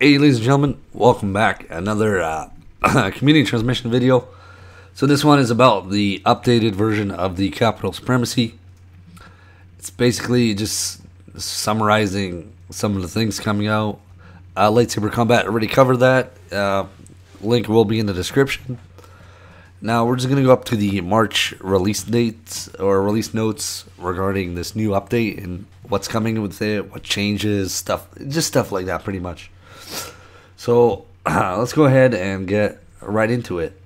Hey, ladies and gentlemen, welcome back. Another community transmission video. So this one is about the updated version of the Capital Supremacy. It's basically just summarizing some of the things coming out. Lightsaber combat, already covered that. Link will be in the description. Now we're just going to go up to the March release dates or release notes regarding this new update and what's coming with it, what changes, stuff like that pretty much. So let's go ahead and get right into it.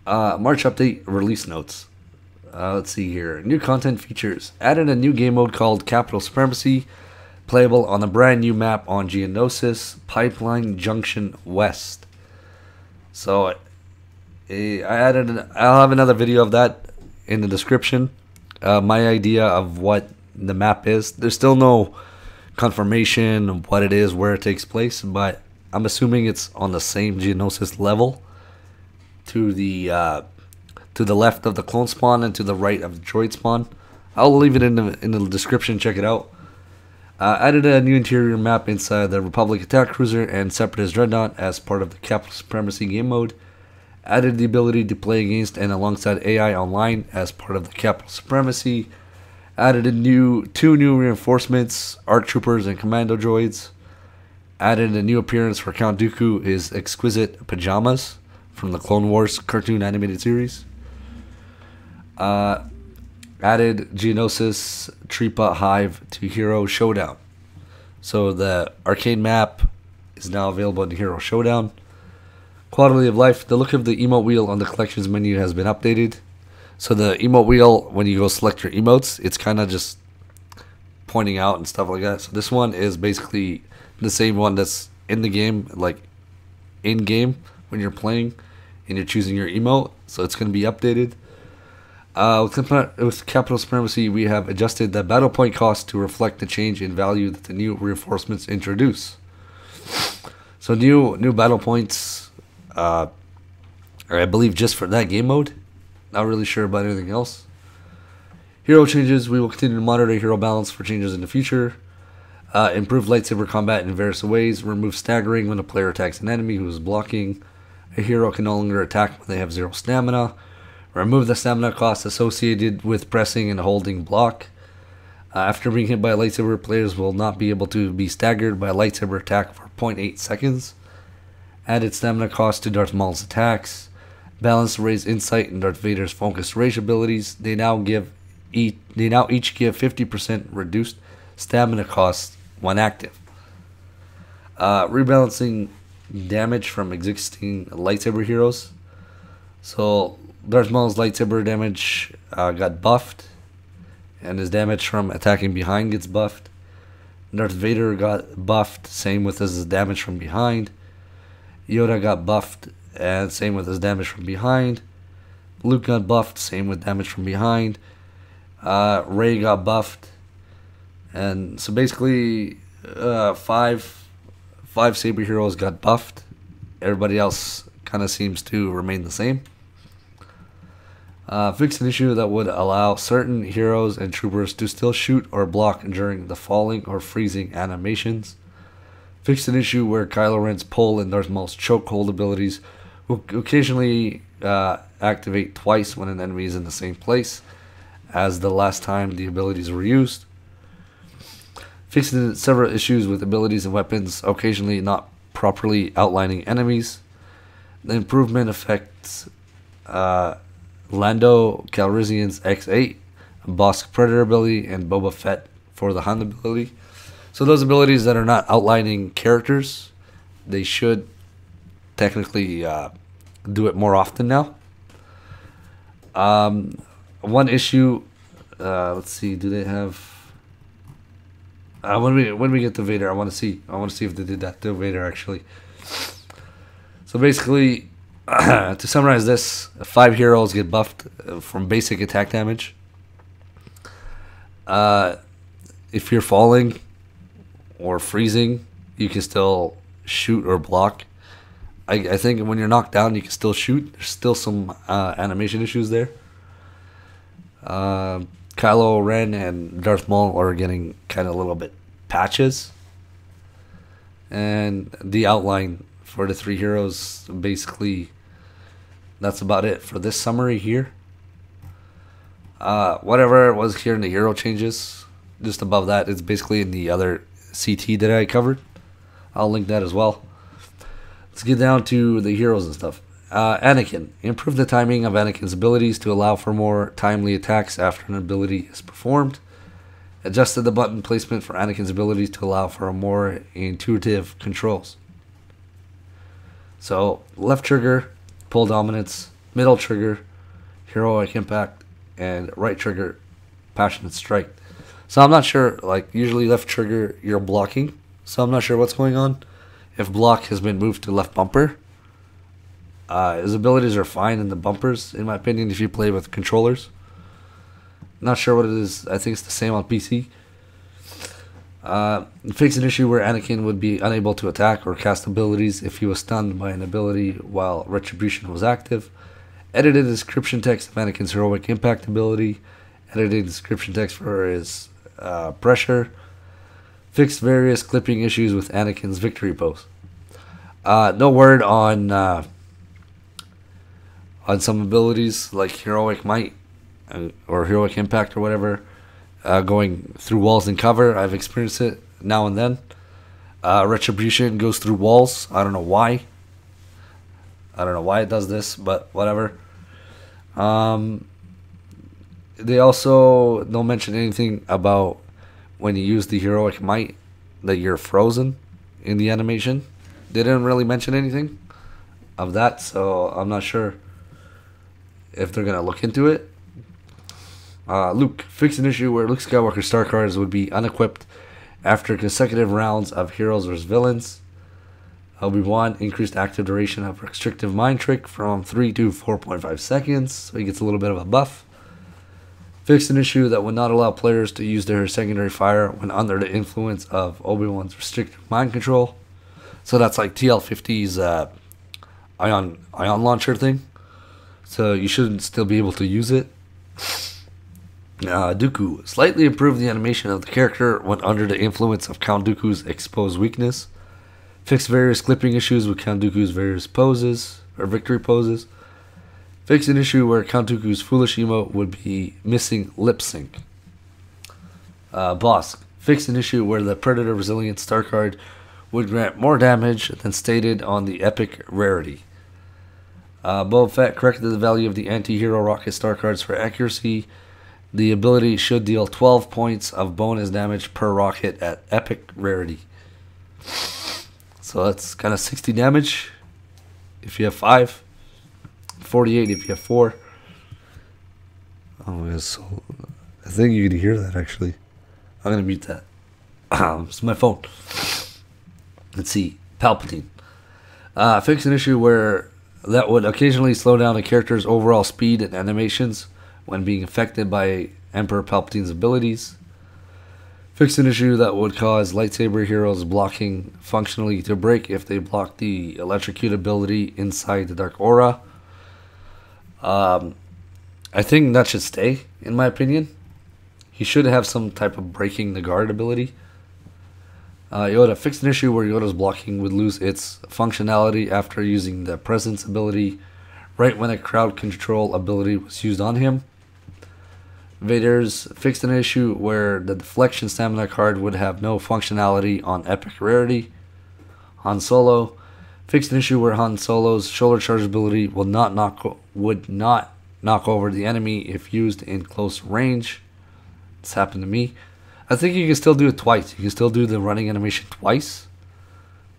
March update release notes. Let's see here. New content features. Added a new game mode called Capital Supremacy, playable on a brand new map on Geonosis, Pipeline Junction West. So I'll have another video of that in the description. My idea of what the map is. There's still no confirmation of what it is, where it takes place, but I'm assuming it's on the same Geonosis level to the left of the clone spawn and to the right of the droid spawn. I'll leave it in the description. Check it out. Added a new interior map inside the Republic attack cruiser and Separatist dreadnought as part of the Capital Supremacy game mode. Added the ability to play against and alongside AI online as part of the Capital Supremacy. Added two new reinforcements, ARC troopers and commando droids. Added a new appearance for Count Dooku, his exquisite pajamas from the Clone Wars cartoon animated series. Added Geonosis Tripa Hive to Hero Showdown. So the arcade map is now available in Hero Showdown. Quality of life. The look of the emote wheel on the collections menu has been updated. So the emote wheel, when you go select your emotes, it's kind of just pointing out and stuff like that. So this one is basically the same one that's in the game, like in game when you're playing and you're choosing your emote. So it's going to be updated. With Capital Supremacy, we have adjusted the battle point cost to reflect the change in value that the new reinforcements introduce. So new battle points, or I believe just for that game mode. Not really sure about anything else. Hero changes. We will continue to monitor hero balance for changes in the future. Improve lightsaber combat in various ways. Remove staggering when a player attacks an enemy who is blocking. A hero can no longer attack when they have 0 stamina. Remove the stamina cost associated with pressing and holding block. After being hit by a lightsaber, players will not be able to be staggered by a lightsaber attack for 0.8 seconds. Added stamina cost to Darth Maul's attacks. Balance raise insight and Darth Vader's focus rage abilities. They now each give 50% reduced stamina cost when active. Rebalancing damage from existing lightsaber heroes. So Darth Maul's lightsaber damage got buffed, and his damage from attacking behind gets buffed. Darth Vader got buffed, same with his damage from behind. Yoda got buffed, and same with his damage from behind. Luke got buffed, same with damage from behind. Rey got buffed, and so basically, five saber heroes got buffed. Everybody else kind of seems to remain the same. Fixed an issue that would allow certain heroes and troopers to still shoot or block during the falling or freezing animations. Fixed an issue where Kylo Ren's pull and Darth Maul's chokehold abilities will occasionally activate twice when an enemy is in the same place as the last time the abilities were used. Fixed several issues with abilities and weapons occasionally not properly outlining enemies. The improvement affects Lando Calrissian's X8, Bosk Predator ability, and Boba Fett for the Hunt ability. So those abilities that are not outlining characters, they should technically do it more often now. One issue, let's see, do they have? When we get to Vader, I want to see if they did that to Vader actually. So basically, to summarize this, 5 heroes get buffed from basic attack damage. If you're falling or freezing, you can still shoot or block. I think when you're knocked down, you can still shoot. There's still some animation issues there. Kylo Ren and Darth Maul are getting kind of a little bit patches. And the outline for the 3 heroes, basically, that's about it for this summary here. Whatever was here in the hero changes, just above that, it's basically in the other CT that I covered. I'll link that as well. Let's get down to the heroes and stuff. Anakin. Improve the timing of Anakin's abilities to allow for more timely attacks after an ability is performed. Adjusted the button placement for Anakin's abilities to allow for more intuitive controls. So, left trigger, pull dominance, middle trigger, heroic impact, and right trigger, passionate strike. So I'm not sure, like, usually left trigger, you're blocking. So I'm not sure what's going on. If block has been moved to left bumper, his abilities are fine in the bumpers, in my opinion, if you play with controllers. Not sure what it is. I think it's the same on PC. Fix an issue where Anakin would be unable to attack or cast abilities if he was stunned by an ability while Retribution was active. Edited description text of Anakin's heroic impact ability. Edited description text for his pressure. Fixed various clipping issues with Anakin's victory pose. No word on some abilities like heroic might or heroic impact or whatever, going through walls and cover. I've experienced it now and then. Retribution goes through walls. I don't know why. I don't know why it does this, but whatever. They also don't mention anything about when you use the heroic might that you're frozen in the animation. They didn't really mention anything of that, so I'm not sure if they're gonna look into it. Luke. Fix an issue where Luke Skywalker's star cards would be unequipped after consecutive rounds of heroes versus villains. Obi-Wan. Increased active duration of restrictive mind trick from 3 to 4.5 seconds, so he gets a little bit of a buff. Fix an issue that would not allow players to use their secondary fire when under the influence of Obi-Wan's restrictive mind control. So that's like TL50's ion launcher thing. So you shouldn't still be able to use it. Dooku. Slightly improve the animation of the character when under the influence of Count Dooku's exposed weakness. Fix various clipping issues with Count Dooku's various poses or victory poses. Fix an issue where Count Dooku's foolish emote would be missing lip sync. Boss. Fix an issue where the Predator Resilient star card would grant more damage than stated on the epic rarity. Boba Fett. Corrected the value of the anti-hero rocket star cards for accuracy. The ability should deal 12 points of bonus damage per rocket at epic rarity. So that's kind of 60 damage if you have 5. 48 if you have 4. Oh, yes. So I think you can hear that actually. I'm going to mute that. It's my phone. Let's see. Palpatine. Fix an issue where that would occasionally slow down a character's overall speed and animations when being affected by Emperor Palpatine's abilities. Fix an issue that would cause lightsaber heroes blocking functionally to break if they block the electrocute ability inside the Dark Aura. I think that should stay, in my opinion. He should have some type of breaking the guard ability. Yoda. Fix an issue where Yoda's blocking would lose its functionality after using the presence ability right when a crowd control ability was used on him. Vader's. Fixed an issue where the deflection stamina card would have no functionality on epic rarity. Han Solo. Fixed an issue where Han Solo's shoulder charge ability would not knock over the enemy if used in close range. This happened to me. I think you can still do it twice. You can still do the running animation twice.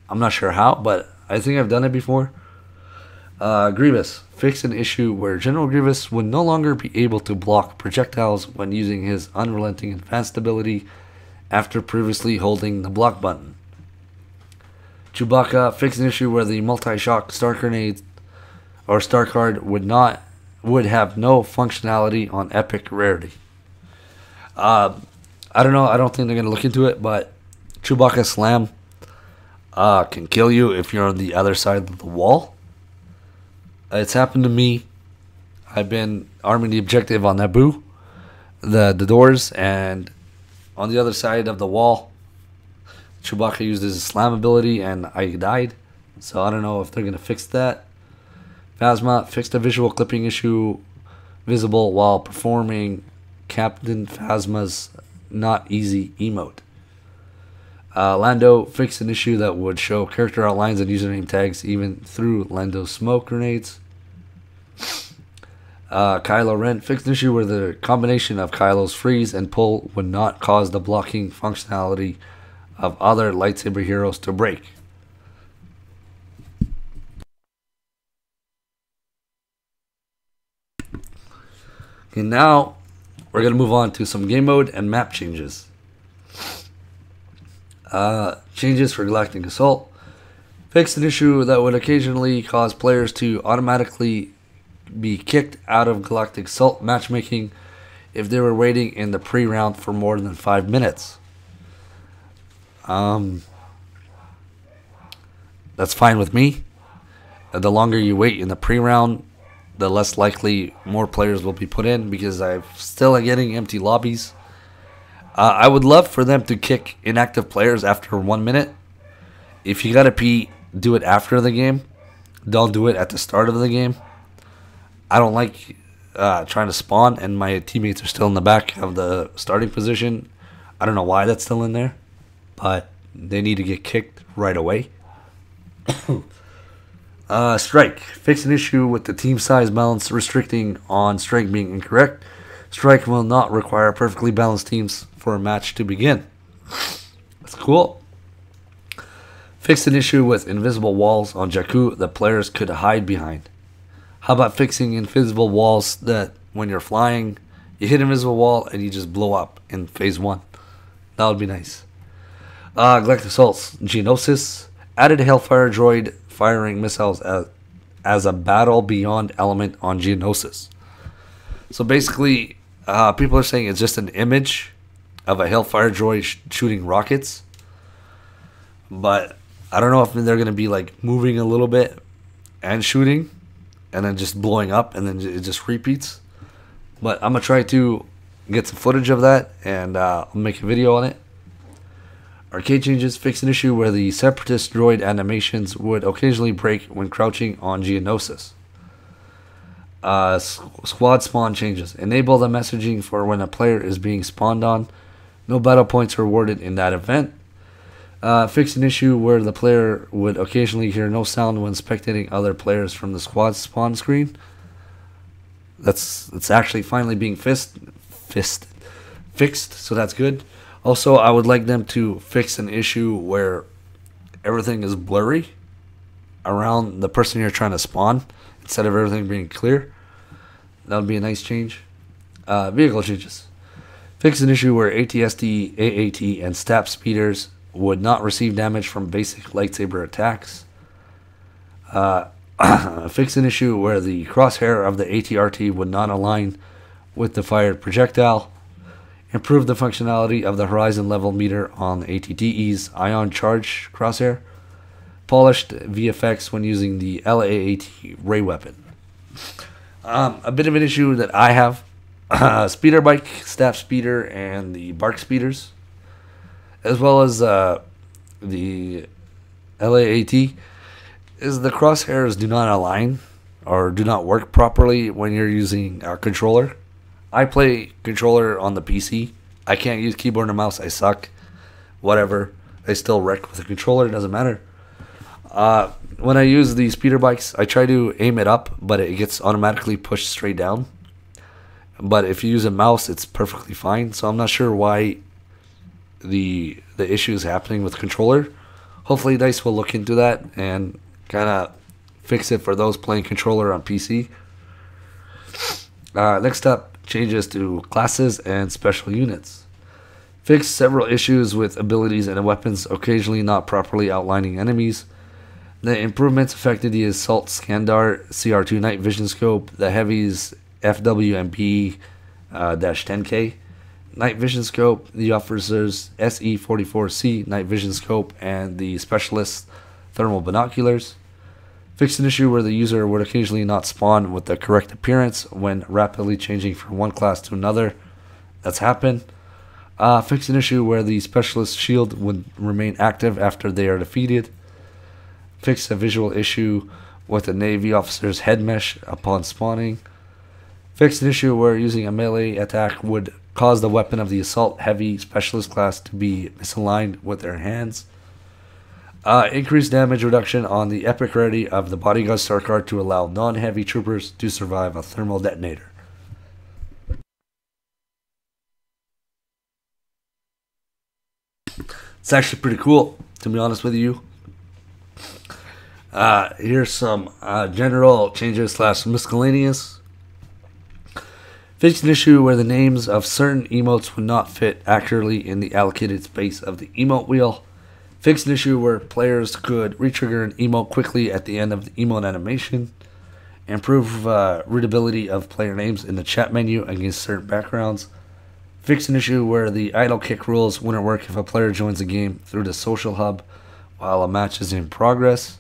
I'm not sure how, but I think I've done it before. Grievous. Fix an issue where General Grievous would no longer be able to block projectiles when using his unrelenting advanced ability after previously holding the block button. Chewbacca. Fix an issue where the multi-shock star grenade or star card would have no functionality on epic rarity. I don't know. I don't think they're going to look into it, but Chewbacca Slam can kill you if you're on the other side of the wall. It's happened to me. I've been arming the objective on Naboo, the doors, and on the other side of the wall, Chewbacca used his slam ability and I died. So I don't know if they're going to fix that. Phasma fixed a visual clipping issue visible while performing Captain Phasma's Not Easy emote. Lando fixed an issue that would show character outlines and username tags even through Lando's smoke grenades. Kylo Ren fixed an issue where the combination of Kylo's freeze and pull would not cause the blocking functionality of other lightsaber heroes to break. Okay, now we're going to move on to some game mode and map changes. Changes for Galactic Assault. Fixed an issue that would occasionally cause players to automatically be kicked out of Galactic Assault matchmaking if they were waiting in the pre-round for more than 5 minutes. That's fine with me. The longer you wait in the pre-round, the less likely more players will be put in, because I'm still getting empty lobbies. I would love for them to kick inactive players after 1 minute. If you gotta pee, do it after the game. Don't do it at the start of the game. I don't like trying to spawn and my teammates are still in the back of the starting position. I don't know why that's still in there, but they need to get kicked right away. Strike. Fix an issue with the team size balance restricting on strike being incorrect. Strike will not require perfectly balanced teams for a match to begin. That's cool. Fix an issue with invisible walls on Jakku that players could hide behind. How about fixing invisible walls that when you're flying, you hit an invisible wall and you just blow up in phase 1? That would be nice. Galactic Assault's Geonosis added a Hellfire droid firing missiles as a battle beyond element on Geonosis. So basically, people are saying it's just an image of a Hellfire droid shooting rockets. But I don't know if they're going to be like moving a little bit and shooting and then just blowing up and then it just repeats. But I'm going to try to get some footage of that and I'll make a video on it. Arcade changes fix an issue where the Separatist droid animations would occasionally break when crouching on Geonosis. Squad spawn changes. Enable the messaging for when a player is being spawned on. No battle points are awarded in that event. Fix an issue where the player would occasionally hear no sound when spectating other players from the squad spawn screen. That's actually finally being fixed, so that's good. Also, I would like them to fix an issue where everything is blurry around the person you're trying to spawn instead of everything being clear. That would be a nice change. Vehicle changes. Fix an issue where ATST, AAT, and STAP speeders would not receive damage from basic lightsaber attacks. Fix an issue where the crosshair of the ATRT would not align with the fired projectile. Improve the functionality of the horizon level meter on ATTE's ion charge crosshair. Polished VFX when using the LAAT ray weapon. A bit of an issue that I have. Speeder bike, staff speeder, and the bark speeders, as well as the LAAT, is the crosshairs do not align or do not work properly when you're using a controller. I play controller on the PC. I can't use keyboard and mouse. I suck. Whatever. I still wreck with a controller. It doesn't matter. When I use the speeder bikes, I try to aim it up, but it gets automatically pushed straight down. But if you use a mouse, it's perfectly fine. So I'm not sure why the issue is happening with controller. Hopefully DICE will look into that and kind of fix it for those playing controller on PC. Next up, changes to classes and special units. Fix several issues with abilities and weapons occasionally not properly outlining enemies. The improvements affected the Assault Skandar CR2 Night Vision Scope, the Heavy's FWMP-10K Night Vision Scope, the Officer's SE-44C Night Vision Scope, and the Specialist's Thermal Binoculars. Fix an issue where the user would occasionally not spawn with the correct appearance when rapidly changing from one class to another. That's happened. Fix an issue where the specialist shield would remain active after they are defeated. Fix a visual issue with a Navy officer's head mesh upon spawning. Fix an issue where using a melee attack would cause the weapon of the assault heavy specialist class to be misaligned with their hands. Increase damage reduction on the epic rarity of the bodyguard star card to allow non-heavy troopers to survive a thermal detonator. It's actually pretty cool, to be honest with you. Here's some general changes / miscellaneous. Fix an issue where the names of certain emotes would not fit accurately in the allocated space of the emote wheel. Fix an issue where players could retrigger an emote quickly at the end of the emote animation. Improve readability of player names in the chat menu against certain backgrounds. Fix an issue where the idle kick rules wouldn't work if a player joins the game through the social hub while a match is in progress.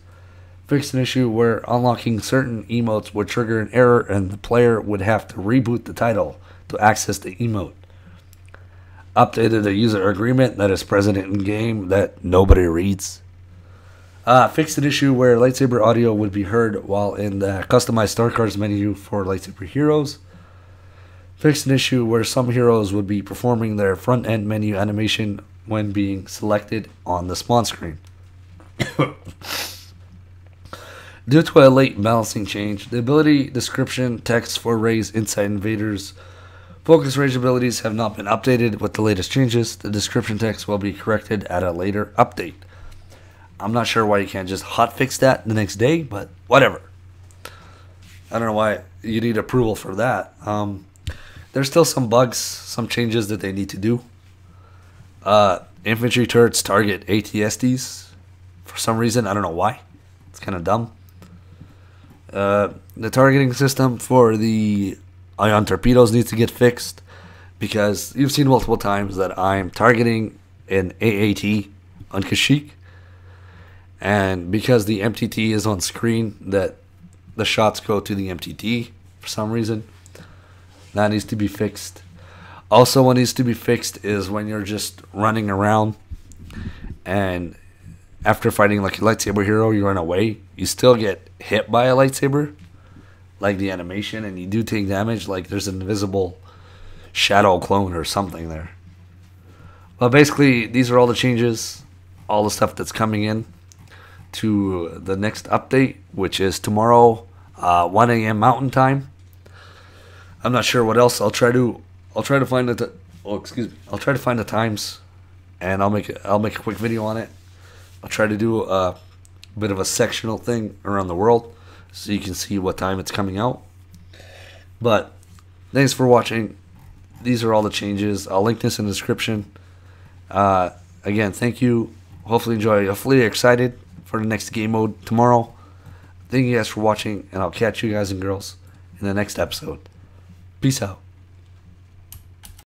Fix an issue where unlocking certain emotes would trigger an error and the player would have to reboot the title to access the emote. Updated a user agreement that is present in game that nobody reads. Fixed an issue where lightsaber audio would be heard while in the customized star cards menu for lightsaber heroes. Fixed an issue where some heroes would be performing their front end menu animation when being selected on the spawn screen. Due to a late balancing change, the ability description text for Rey's Inside Invaders focus range abilities have not been updated with the latest changes. The description text will be corrected at a later update. I'm not sure why you can't just hotfix that the next day, but whatever. I don't know why you need approval for that. There's still some bugs, some changes that they need to do. Infantry turrets target ATSDs for some reason. I don't know why. It's kind of dumb. The targeting system for the ion torpedoes needs to get fixed because you've seen multiple times that I'm targeting an AAT on Kashyyyk, and because the MTT is on screen, that the shots go to the MTT for some reason. That needs to be fixed. Also, what needs to be fixed is when you're just running around and after fighting like a lightsaber hero, you run away, you still get hit by a lightsaber, like the animation, and you do take damage, like there's an invisible shadow clone or something there. But basically, these are all the changes, all the stuff that's coming in to the next update, which is tomorrow, 1 a.m. Mountain Time. I'm not sure what else. I'll try to find the I'll try to find the times, and I'll make a quick video on it. I'll try to do a bit of a sectional thing around the world so you can see what time it's coming out. But thanks for watching. These are all the changes. I'll link this in the description. Again, thank you. Hopefully enjoy. Hopefully you're excited for the next game mode tomorrow. Thank you guys for watching, and I'll catch you guys and girls in the next episode. Peace out.